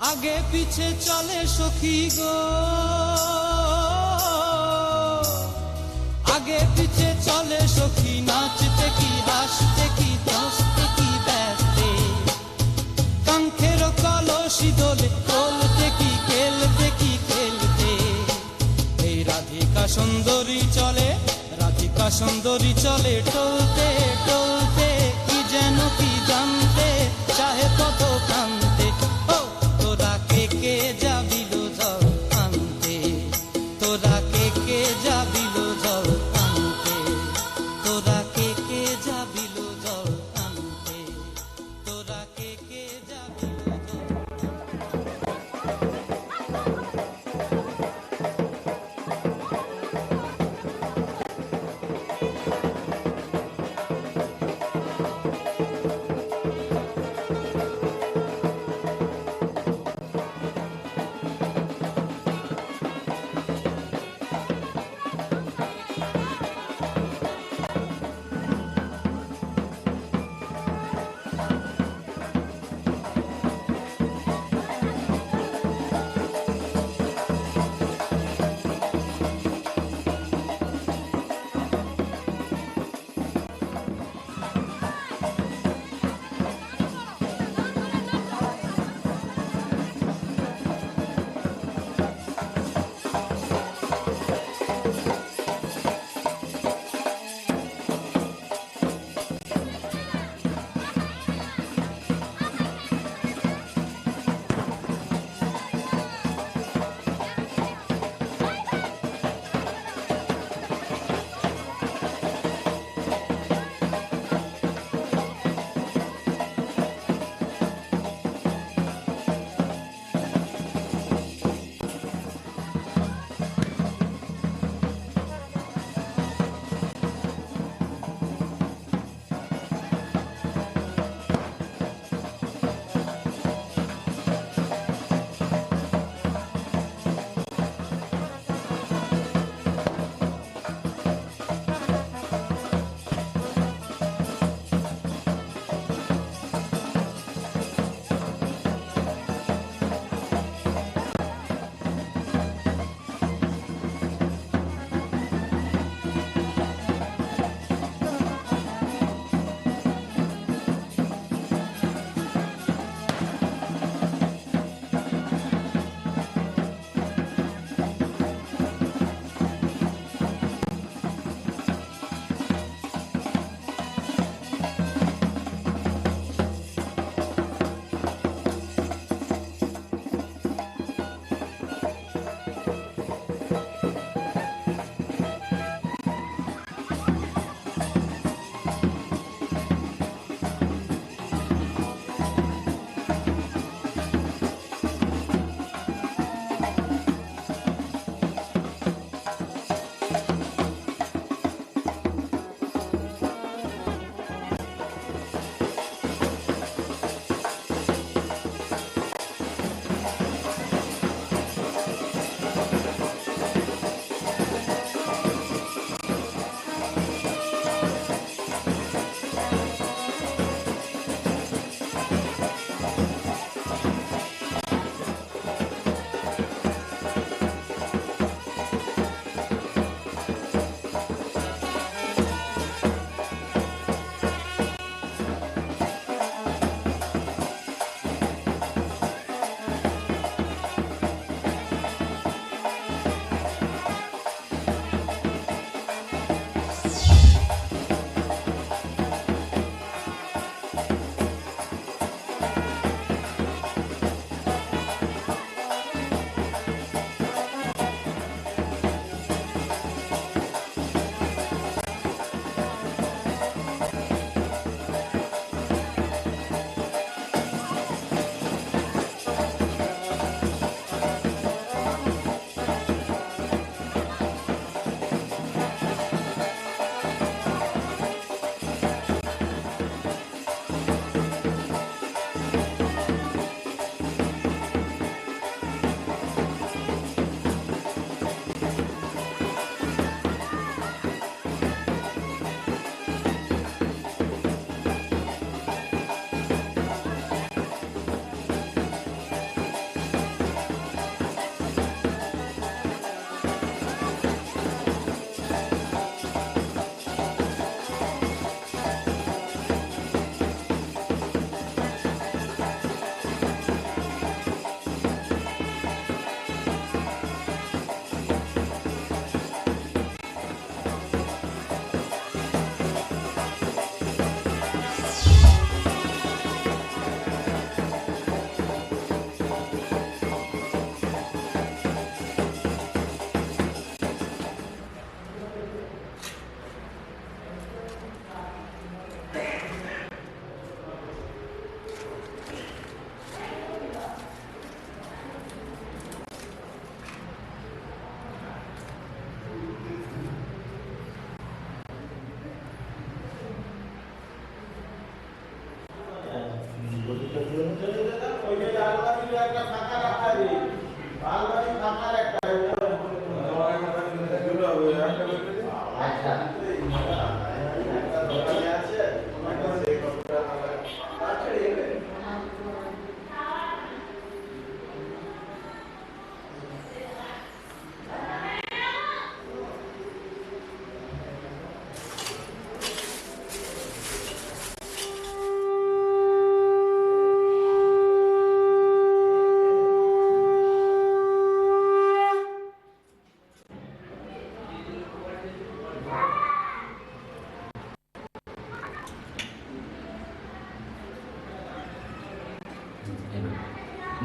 আগে পিছে চলে সখী গো, আগে পিছে চলে সখী, নাচতে কি হাসতে কি দোস্তে কি ব্যস্তে, কাঙ্ক্ষের কলসি দোলে বলতে কি খেলতে কি খেলতে। এই রাধিকা সুন্দরী চলে, রাধিকা সুন্দরী চলে টলতে টলতে, কি যেন কি জানতে চাহে কত কান্তে। ও তোরা কে কে যাবিল জল আনতে, তোরা কে কে যাবিল জল আনতে, তোরা কে কে যাবিল জল আনতে, তোরা কে কে যাবিল জল।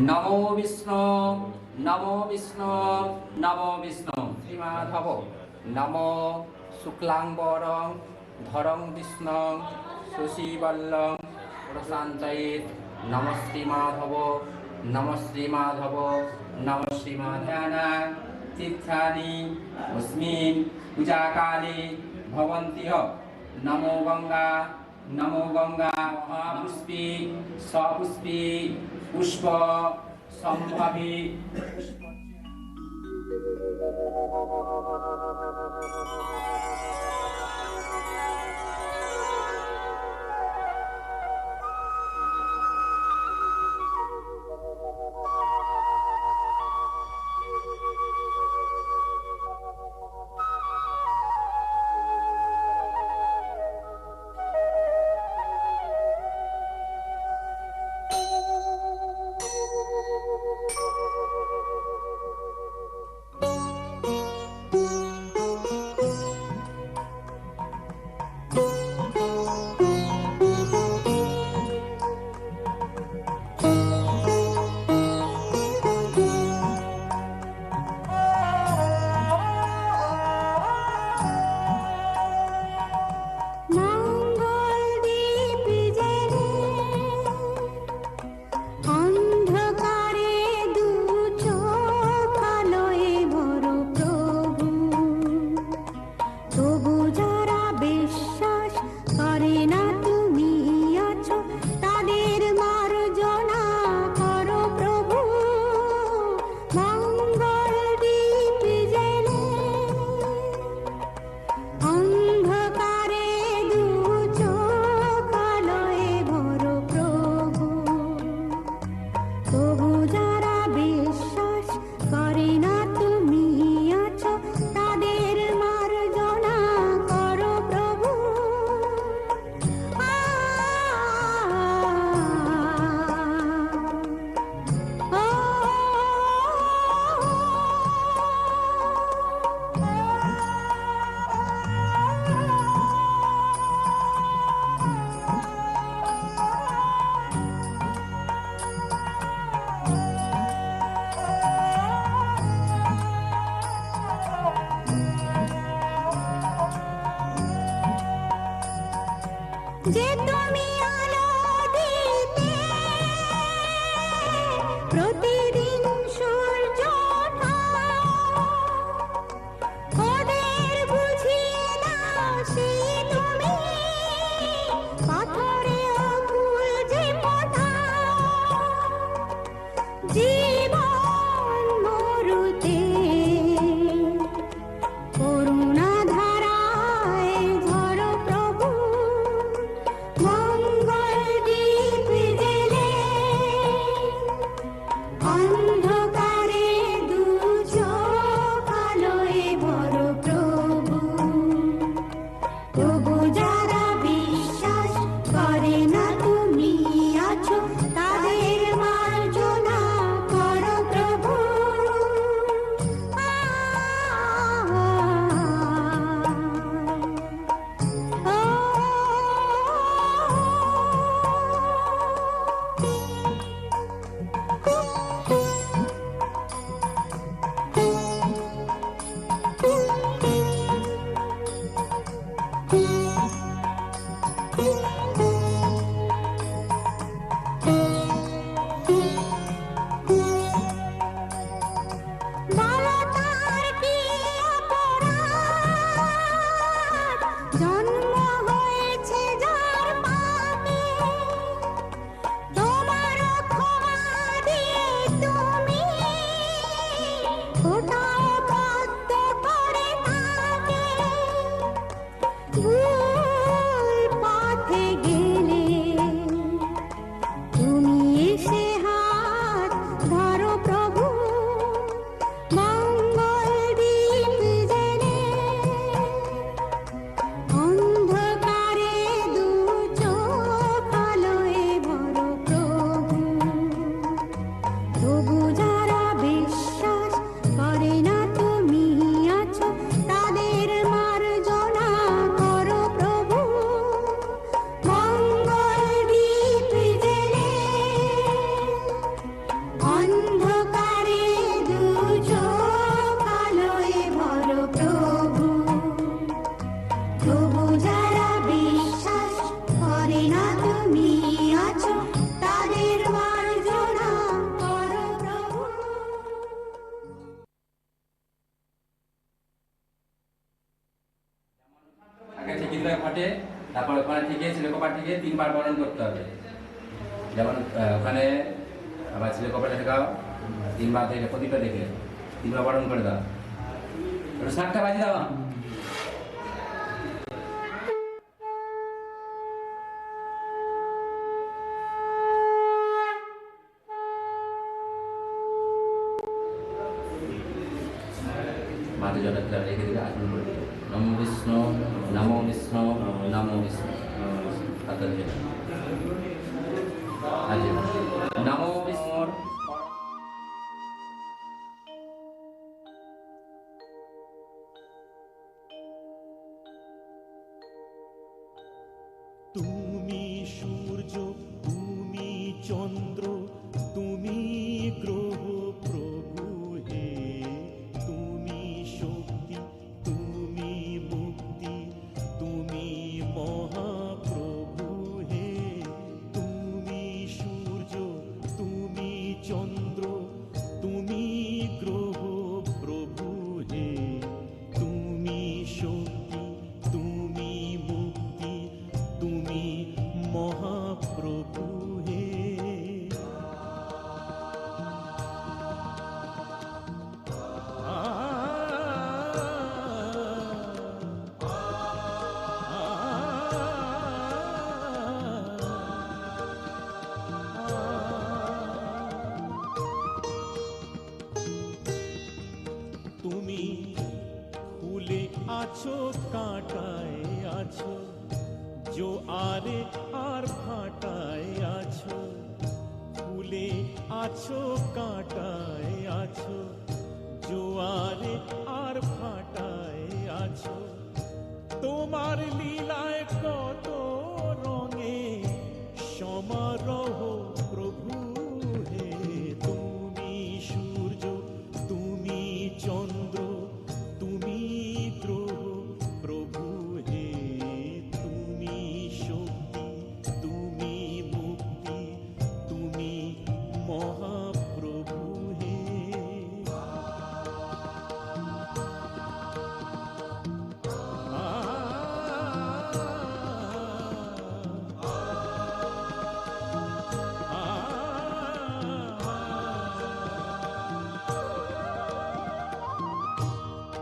নমো বিষ্ণু নমো বিষ্ণু নমো বিষ্ণু। শ্রীমাধব নমো শুক্লাম্বরং ধরং বিষ্ণু শশীবল্লং প্রশান্তয়েৎ। নম শ্রীমাধব নম শ্রীমাধব নম শ্রীমাধানা তীর্থানি अस्मिन् पूजाकाले भवन्त्यः। नमो गंगा महापुष्पे सपुष्पे पुष्प संभवे। যে তুমি আলো দিতে প্রতিদিন সূর্য ওদের বুঝিয়ে দাও সেই তুমি পাথরে ফুল যে ফোটাও জীবন মরুতে করুণা ধারায় ধরো প্রভু মঙ্গল দীপ জেলে অন্ধকারে দু চোখ আলোয় ভরো প্রভু। তবু যারা বিশ্বাস করে না তুমি আছো তাদের মার্জনা করো প্রভু। বালতার কি অপরাধ জন্ম হয়েছে যার পাপে তোমার ক্ষমা দিয়ে তুমি ওটাও বদ্ধ করে থাকে ভুল পথে গেলে তুমি এসে হাত ধরো প্রভু মঙ্গল দীপ জেলে অন্ধকারে দু চোখ আলোয় ভরো প্রভু। তবু যারা বিশ্বাস করে না তুমি আছো তাদের মার্জনা করো প্রভু মঙ্গল দীপ জেলে ওখানে থেকে ছেলেকোপা থেকে 3 বার বরণ করতে হবে। যেমন ওখানে আবার ছেলেকোপাটা থেকে 3 বার থেকে প্রদীপটা দেখে 3 বার বরণ করে দাও। একটু শাকটা বাজি দাও। মাঝে জলটা রেখে দিলে আসন করে দিলে নমো বিষ্ণু নমো বিষ্ণু নমো বিষ্ণু হাতের যেটা নমো বিষ্ণু। তুমি সূর্য, তুমি চন্দ্র, তুমি গ্রহ প্রভু হে। তুমি শক্তি, তুমি মুক্তি, তুমি মহাপ্রভু হে। তুমি সূর্য, তুমি চন্দ্র, তুমি গ্রহ প্রভু হে। তুমি শক্তি, তুমি মুক্তি, তুমি মহাপ্রভু হে। তুমি ফুলে আছো, কাঁটায় আছো, জোয়ারে আর ভাটায় আছো। ফুলে আছো, কাঁটায় আছো, জোয়ারে আর ভাটায় আছো। তোমার লীলায় কত রঙে সমারোহ প্রভু হে। তুমি সূর্য, তুমি চন্দ্র, তুমি গ্রহ প্রভু হে। তুমি শক্তি, তুমি মুক্তি, তুমি মহাপ্রভু হে।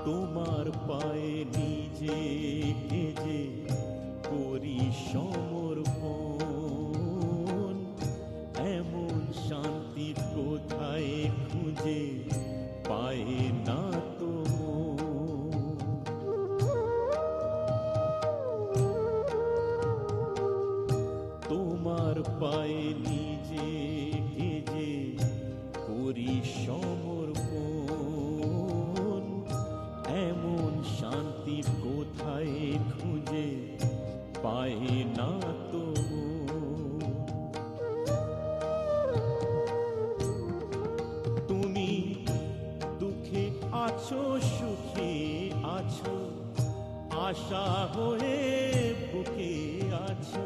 তোমার পায়ে নিজেকে যে করি সমর্পণ, এমন শান্তি কোথায় খুঁজে পায় না তো মন। তোমার পায়ে নিজেকে যে করি সমর্পণ, এমন শান্তি কোথায় খুঁজে পায় না তো মন। তুমি দুঃখে আছো, সুখে আছো, আশা হয়ে বুকে আছো।